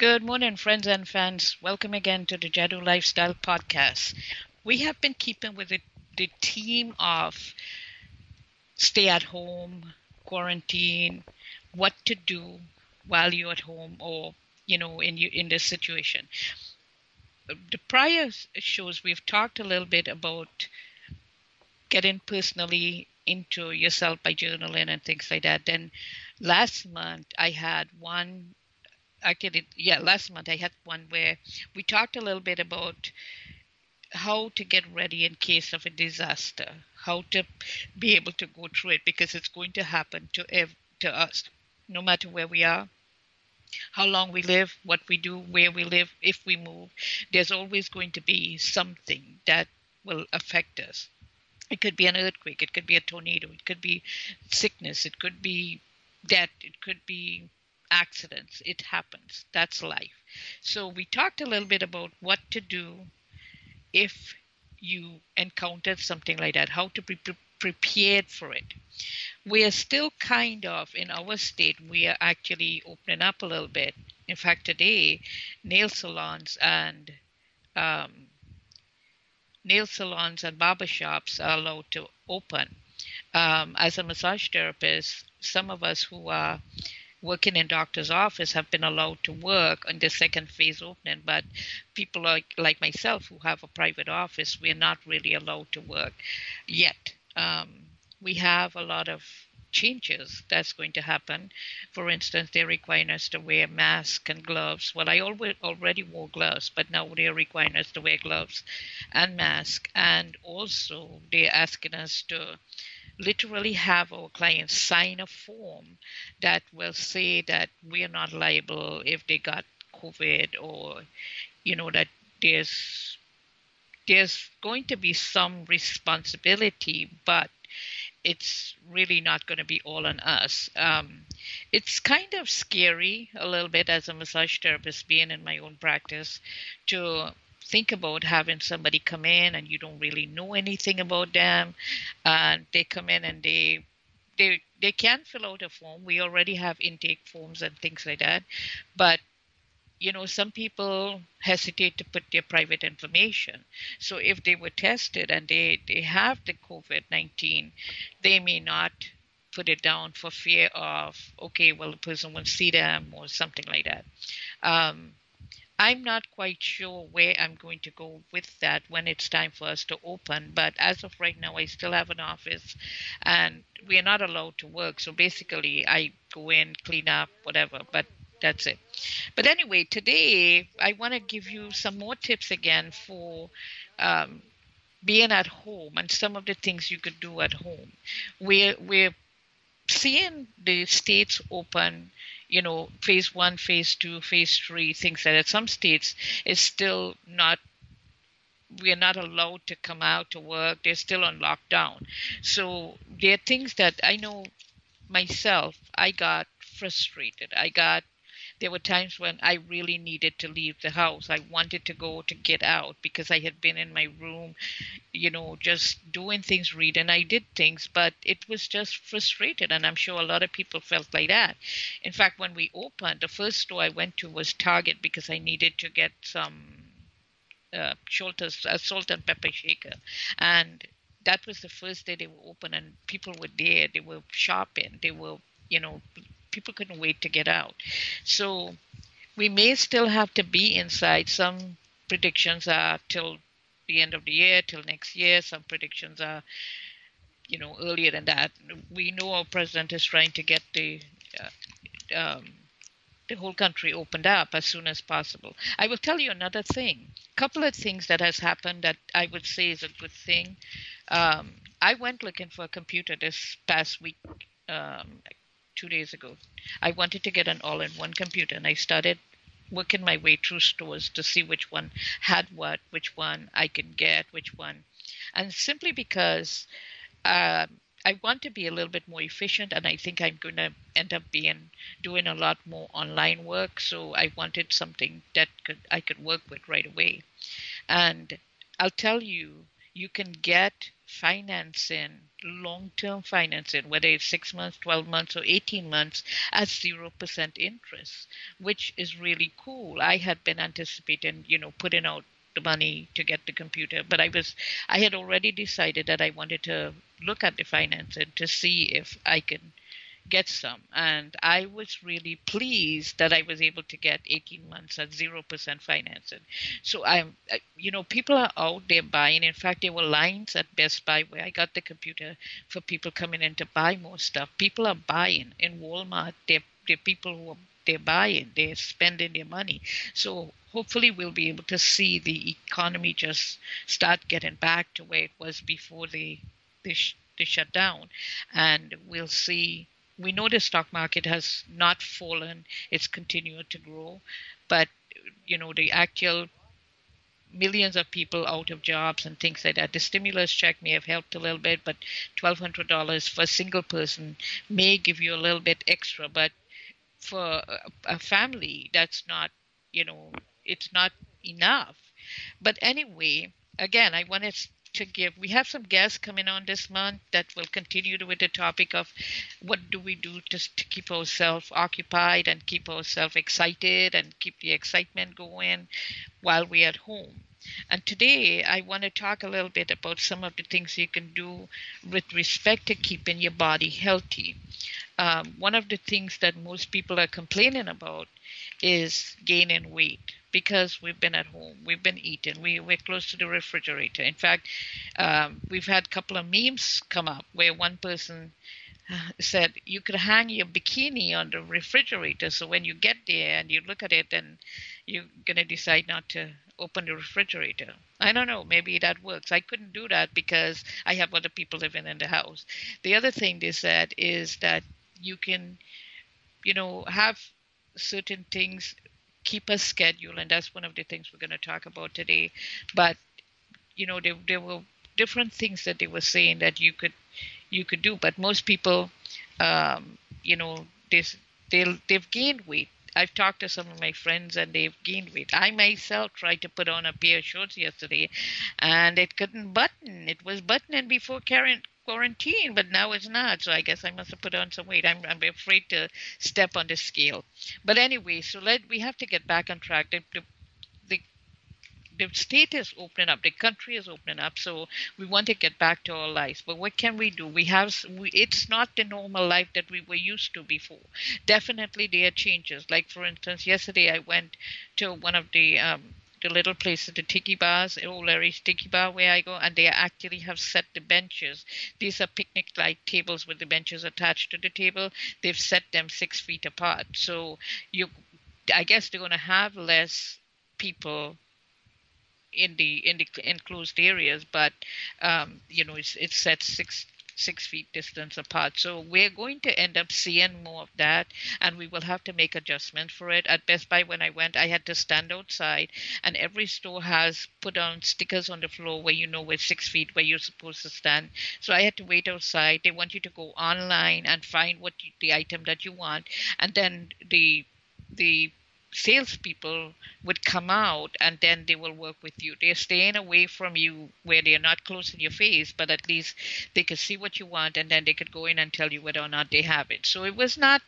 Good morning, friends and fans. Welcome again to the Jadoo Lifestyle Podcast. We have been keeping with the theme of stay at home, quarantine, what to do while you're at home or in this situation. The prior shows we've talked a little bit about getting personally into yourself by journaling and things like that. Then last month I had one last month I had one where we talked a little bit about how to get ready in case of a disaster, how to be able to go through it because it's going to happen to us, no matter where we are, how long we live, what we do, where we live, if we move. There's always going to be something that will affect us. It could be an earthquake, it could be a tornado, it could be sickness, it could be death, it could be accidents. It happens. That's life. So we talked a little bit about what to do if you encountered something like that, how to be prepared for it. We are still kind of in our state, we are actually opening up a little bit. In fact, today, nail salons and um, barbershops are allowed to open. As a massage therapist, some of us who are working in doctor's office have been allowed to work on the second phase opening, but people like myself who have a private office, we're not really allowed to work yet. We have a lot of changes that's going to happen. For instance, they're requiring us to wear masks and gloves. Well, I already wore gloves, but now they're requiring us to wear gloves and mask. And also they're asking us to literally have our clients sign a form that will say that we are not liable if they got COVID, or that there's going to be some responsibility, but it's really not going to be all on us. It's kind of scary a little bit as a massage therapist, being in my own practice, to think about having somebody come in and you don't really know anything about them, and they come in and they can fill out a form. We already have intake forms and things like that, but some people hesitate to put their private information. So if they were tested and they have the COVID-19, they may not put it down for fear of, okay, well, the person won't see them or something like that. I'm not quite sure where I'm going to go with that when it's time for us to open. But as of right now, I still have an office and we are not allowed to work. So basically, I go in, clean up, whatever, but that's it. But anyway, today I want to give you some more tips again for um, being at home and some of the things you could do at home. We're seeing the states open, phase one, phase two, phase three, things like that. Some states is still not, we are not allowed to come out to work. They're still on lockdown. So there are things that I know myself, I got frustrated. There were times when I really needed to leave the house. I wanted to go to get out because I had been in my room, just doing things, reading. I did things, but it was just frustrated. And I'm sure a lot of people felt like that. In fact, when we opened, the first store I went to was Target because I needed to get some salt and pepper shaker. And that was the first day they were open, and people were there. They were shopping. They were, people couldn't wait to get out. So we may still have to be inside. Some predictions are till the end of the year, till next year. Some predictions are, earlier than that. We know our president is trying to get the whole country opened up as soon as possible. I will tell you another thing. A couple of things that has happened that I would say is a good thing. I went looking for a computer this past week, like 2 days ago. I wanted to get an all-in-one computer, and I started working my way through stores to see which one had what, which one I can get, which one. And simply because I want to be a little bit more efficient, and I think I'm going to end up doing a lot more online work. So I wanted something that I could work with right away. And I'll tell you, you can get financing, long-term financing, whether it's 6 months, 12 months, or 18 months, at 0% interest, which is really cool. I had been anticipating, putting out the money to get the computer, but I had already decided that I wanted to look at the financing to see if I can get some. And I was really pleased that I was able to get 18 months at 0% financing. So people are out there buying. In fact, there were lines at Best Buy where I got the computer for people coming in to buy more stuff. People are buying in Walmart. They're people who are they're buying, they're spending their money. So hopefully we'll be able to see the economy just start getting back to where it was before they shut down, and we'll see. We know the stock market has not fallen; it's continued to grow, but the actual millions of people out of jobs and things like that. The stimulus check may have helped a little bit, but $1,200 for a single person may give you a little bit extra. But for a family, that's not, it's not enough. But anyway, again, I wanted to give, we have some guests coming on this month that will continue with the topic of what do we do to keep ourselves occupied and keep ourselves excited and keep the excitement going while we're at home. And today I want to talk a little bit about some of the things you can do with respect to keeping your body healthy. One of the things that most people are complaining about is gaining weight because we've been at home, we've been eating, we're close to the refrigerator. In fact, we've had a couple of memes come up where one person said you could hang your bikini on the refrigerator, so when you get there and you look at it, then you're going to decide not to open the refrigerator. I don't know, maybe that works. I couldn't do that because I have other people living in the house. The other thing they said is that you can, have certain things, keep a schedule, and that's one of the things we're going to talk about today. But there were different things that they were saying that you could do, but most people, they've gained weight. I've talked to some of my friends and they've gained weight. I myself tried to put on a pair of shorts yesterday and it couldn't button. It was buttoning before quarantine, but now it's not. So I guess I must have put on some weight. I'm afraid to step on the scale. But anyway, so we have to get back on track. The the state is opening up, the country is opening up, so we want to get back to our lives. But what can we do? It's not the normal life that we were used to before. Definitely there are changes. Like for instance, yesterday I went to one of the little places, the tiki bars, Old Larry's Tiki Bar where I go, and they actually have set the benches. These are picnic-like tables with the benches attached to the table. They've set them 6 feet apart. So I guess they're going to have less people in the enclosed areas, but it's set 6 feet distance apart. So we're going to end up seeing more of that, and we will have to make adjustments for it. At Best Buy, when I went, I had to stand outside, and every store has put on stickers on the floor where with 6 feet where you're supposed to stand. So I had to wait outside. They want you to go online and find the item that you want, and then the salespeople would come out and then they will work with you. They're staying away from you where they're not close in your face, but at least they could see what you want and then they could go in and tell you whether or not they have it. So it was not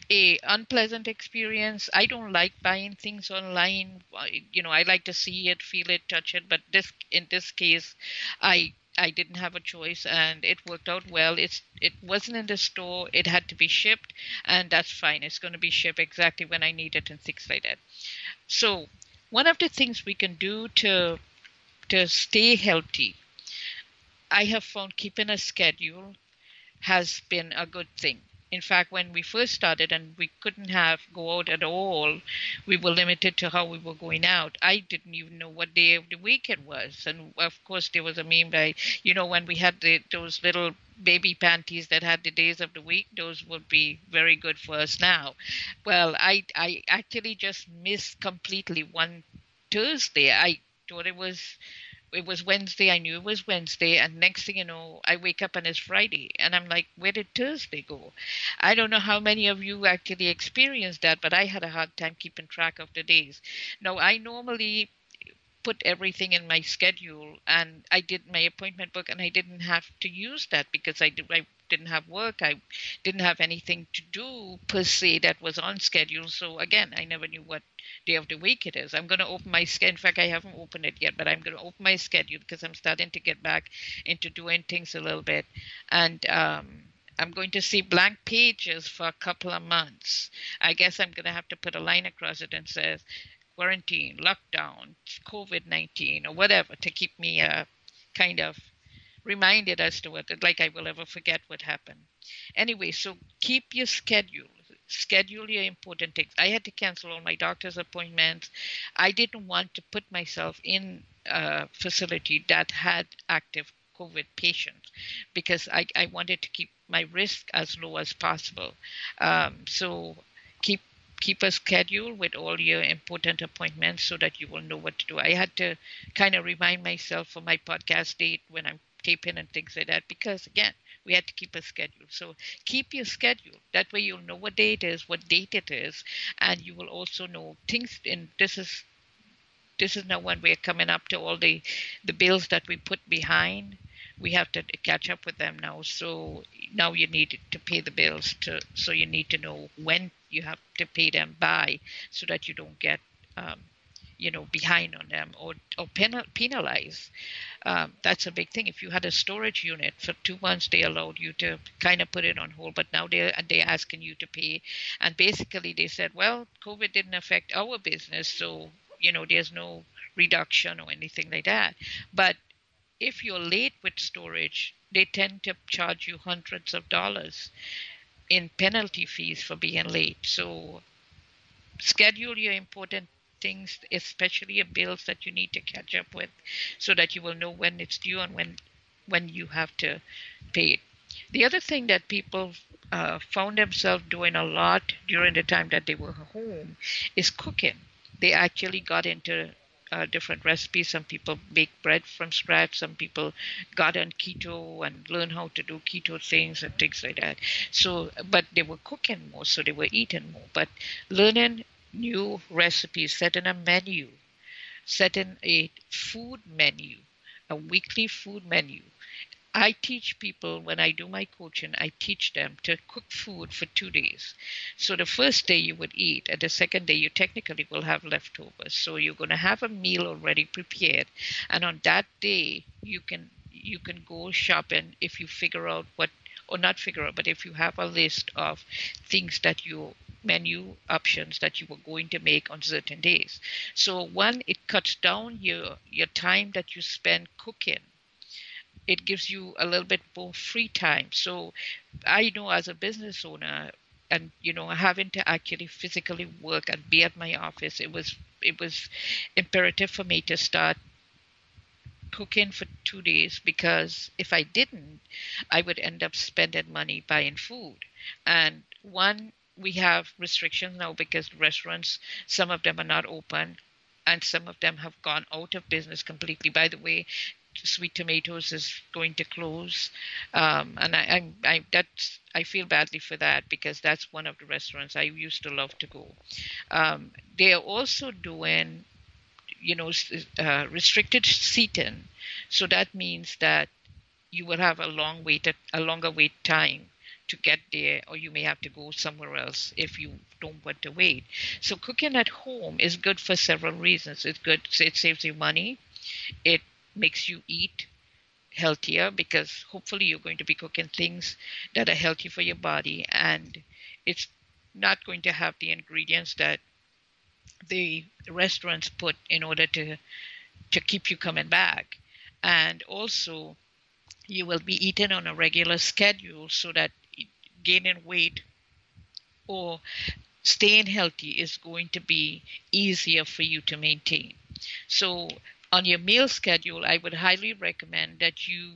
a unpleasant experience. I don't like buying things online. I like to see it, feel it, touch it, but in this case, I didn't have a choice and it worked out well. It wasn't in the store. It had to be shipped, and that's fine. It's going to be shipped exactly when I need it and things like that. So one of the things we can do to stay healthy, I have found keeping a schedule has been a good thing. In fact, when we first started and we couldn't go out at all, we were limited to how we were going out. I didn't even know what day of the week it was. And of course, there was a meme by, when we had those little baby panties that had the days of the week, those would be very good for us now. Well, I actually just missed completely one Thursday. I thought it was Wednesday. I knew it was Wednesday. And next thing you know, I wake up and it's Friday. And I'm like, where did Thursday go? I don't know how many of you actually experienced that, but I had a hard time keeping track of the days. Now, I normally put everything in my schedule, and I did my appointment book, and I didn't have to use that because I didn't have work. I didn't have anything to do per se that was on schedule. So again, I never knew what day of the week it is. I'm going to open my schedule. In fact, I haven't opened it yet, but I'm going to open my schedule because I'm starting to get back into doing things a little bit. And I'm going to see blank pages for a couple of months. I guess I'm going to have to put a line across it and says quarantine, lockdown, COVID-19, or whatever to keep me kind of reminded as to what, like I will ever forget what happened. Anyway, so keep your schedule. Schedule your important things. I had to cancel all my doctor's appointments. I didn't want to put myself in a facility that had active COVID patients because I wanted to keep my risk as low as possible. So keep keep a schedule with all your important appointments so that you will know what to do. I had to kind of remind myself for my podcast date when I'm taping and things like that because, again, we had to keep a schedule. So keep your schedule. That way you'll know what day it is, what date it is, and you will also know things. And this is now when we're coming up to all the bills that we put behind. We have to catch up with them now. So now you need to pay the bills so you need to know when you have to pay them by so that you don't get behind on them or penalized. That's a big thing. If you had a storage unit for 2 months, they allowed you to kind of put it on hold, but now they're asking you to pay. And basically they said, well, COVID didn't affect our business, so there's no reduction or anything like that. But if you're late with storage, they tend to charge you hundreds of dollars in penalty fees for being late. So schedule your important things, especially your bills that you need to catch up with, so that you will know when it's due and when you have to pay it. The other thing that people found themselves doing a lot during the time that they were home is cooking. They actually got into different recipes. Some people bake bread from scratch. Some people got on keto and learned how to do keto things and things like that. So, but they were cooking more, so they were eating more. But learning new recipes, setting a menu, setting a food menu, a weekly food menu. I teach people when I do my coaching, I teach them to cook food for 2 days. So the first day you would eat, and the second day you technically will have leftovers. So you're going to have a meal already prepared, and on that day you can go shopping if you figure out or not figure out, but if you have a list of things that you menu options that you were going to make on certain days. So one, it cuts down your time that you spend cooking. It gives you a little bit more free time. So I know as a business owner and, having to actually physically work and be at my office, it was imperative for me to start cooking for 2 days, because if I didn't, I would end up spending money buying food. And one, we have restrictions now because restaurants, some of them are not open and some of them have gone out of business completely. By the way, Sweet Tomatoes is going to close, and I feel badly for that because that's one of the restaurants I used to love to go. They are also doing, restricted seating, so that means that you will have a longer wait time to get there, or you may have to go somewhere else if you don't want to wait. So cooking at home is good for several reasons. It's good; it saves you money. It makes you eat healthier because hopefully you're going to be cooking things that are healthy for your body, and it's not going to have the ingredients that the restaurants put in order to keep you coming back. And also you will be eating on a regular schedule so that gaining weight or staying healthy is going to be easier for you to maintain. So on your meal schedule, I would highly recommend that you